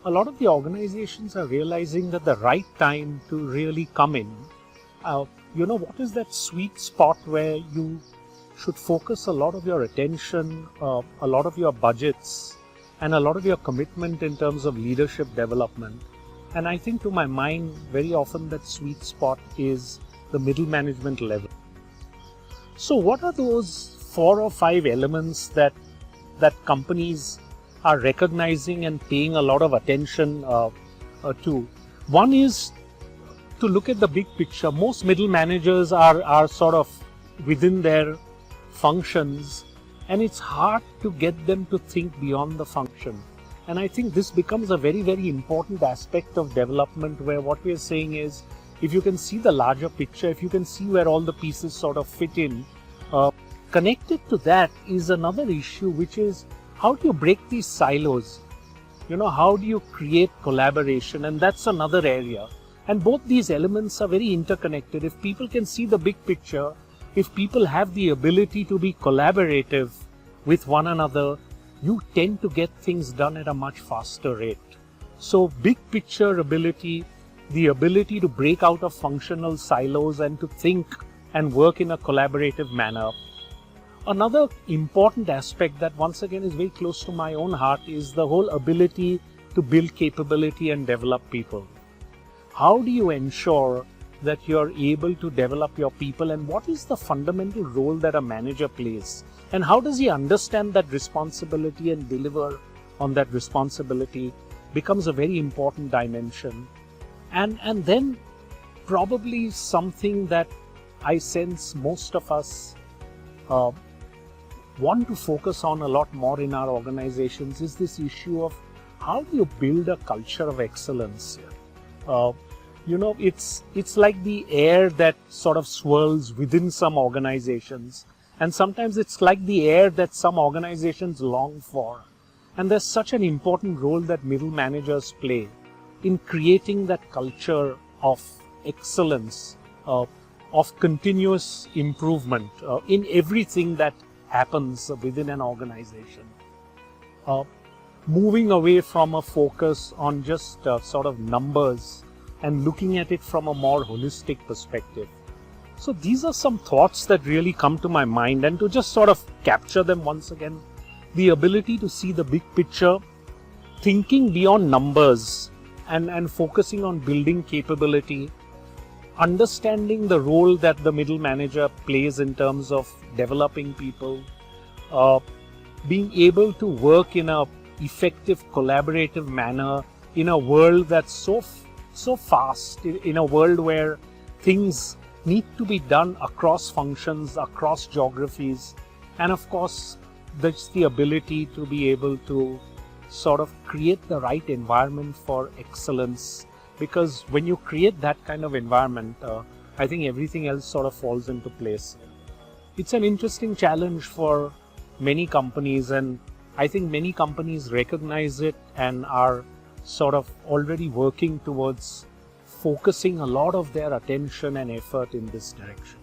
a lot of the organizations are realizing that the right time to really come in, what is that sweet spot where you should focus a lot of your attention, a lot of your budgets, and a lot of your commitment in terms of leadership development. And I think to my mind, very often that sweet spot is the middle management level. So what are those 4 or 5 elements that companies are recognizing and paying a lot of attention to? One is to look at the big picture. Most middle managers are sort of within their functions, and it's hard to get them to think beyond the function. And I think this becomes a very, very important aspect of development, where what we are saying is, if you can see the larger picture, if you can see where all the pieces sort of fit in, connected to that is another issue, which is how do you break these silos? How do you create collaboration? And that's another area. And both these elements are very interconnected. If people can see the big picture, if people have the ability to be collaborative with one another, you tend to get things done at a much faster rate. So big picture ability, the ability to break out of functional silos and to think and work in a collaborative manner. Another important aspect that once again is very close to my own heart is the whole ability to build capability and develop people. How do you ensure that you're able to develop your people, and what is the fundamental role that a manager plays? And how does he understand that responsibility and deliver on that responsibility becomes a very important dimension. And then probably something that I sense most of us want to focus on a lot more in our organizations is this issue of how do you build a culture of excellence. It's like the air that sort of swirls within some organizations, and sometimes it's like the air that some organizations long for. And there's such an important role that middle managers play in creating that culture of excellence, of continuous improvement in everything that happens within an organization. Moving away from a focus on just sort of numbers and looking at it from a more holistic perspective. So these are some thoughts that really come to my mind, and to just sort of capture them once again, the ability to see the big picture, thinking beyond numbers and focusing on building capability, understanding the role that the middle manager plays in terms of developing people, being able to work in a effective collaborative manner in a world that's so fast, in a world where things need to be done across functions, across geographies, and of course there's the ability to be able to sort of create the right environment for excellence, because when you create that kind of environment, I think everything else sort of falls into place. It's an interesting challenge for many companies, and I think many companies recognize it and are sort of already working towards focusing a lot of their attention and effort in this direction.